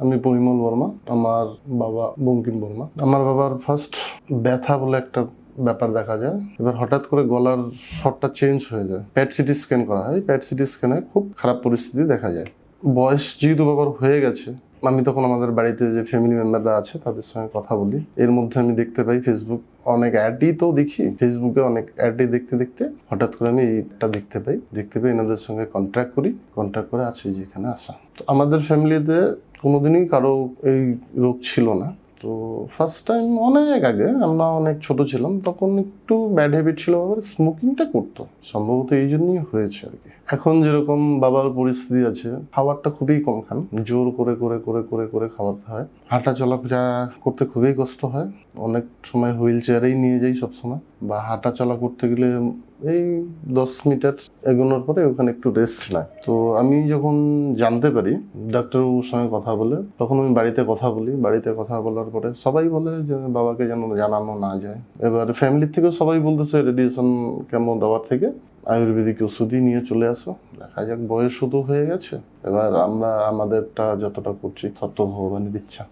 আমি পরিমল বর্মা, আমার বাবা বঙ্কিম বর্মা। আমার বাবার ফার্স্ট ব্যথা বলে একটা ব্যাপার দেখা যায়। এবার হঠাৎ করে গলার স্বরটা চেঞ্জ হয়ে যায়। প্যাট সিটি স্ক্যান করা হয়, প্যাট সিটি স্ক্যানে খুব খারাপ পরিস্থিতি দেখা যায়। বয়স যেহেতু বাবার হয়ে গেছে, আমি তখন আমাদের বাড়িতে যে ফ্যামিলি মেম্বাররা আছে তাদের সঙ্গে কথা বলি। এর মধ্যে আমি দেখতে পাই ফেসবুক অনেক অ্যাডই তো দেখি, ফেসবুকে অনেক অ্যাডই দেখতে দেখতে হঠাৎ করে আমি এইটা দেখতে পাই এনাদের সঙ্গে কন্ট্যাক্ট করে আছে যে এখানে আসা। তো আমাদের ফ্যামিলিতে কোনোদিনই কারো এই রোগ ছিল না। তো ফার্স্ট টাইম অনেক আগে, আমরা অনেক ছোট ছিলাম তখন একটু ব্যাড হ্যাবিট ছিল, বাবার স্মোকিংটা করতো, সম্ভবত এই জন্যই হয়েছে আর কি। এখন যেরকম বাবার পরিস্থিতি আছে, খাবারটা খুবই কম খান, জোর করে করে করে করে করে খাওয়াতে হয়। হাঁটা চলাফেরা করতে খুবই কষ্ট হয়, অনেক সময় হুইল চেয়ারেই নিয়ে যাই সবসময়, বা হাঁটা চলা করতে গেলে এই 10 মিটার এগোনোর পরে ওখানে একটু রেস্ট নেয়। তো আমি যখন জানতে পারি ডাক্তারবাবুর সঙ্গে কথা বলে, তখন আমি বাড়িতে কথা বলার পরে সবাই বলে যে বাবাকে যেন জানানো না যায়। এবার ফ্যামিলির থেকেও সবাই বলতেছে রেডিয়েশন কেমো দেওয়ার থেকে আয়ুর্বেদিক ওষুধই নিয়ে চলে আসো, দেখা যাক, বয়সও তো হয়ে গেছে। এবার আমরা আমাদেরটা যতটা করছি তত ভগবানের ইচ্ছা।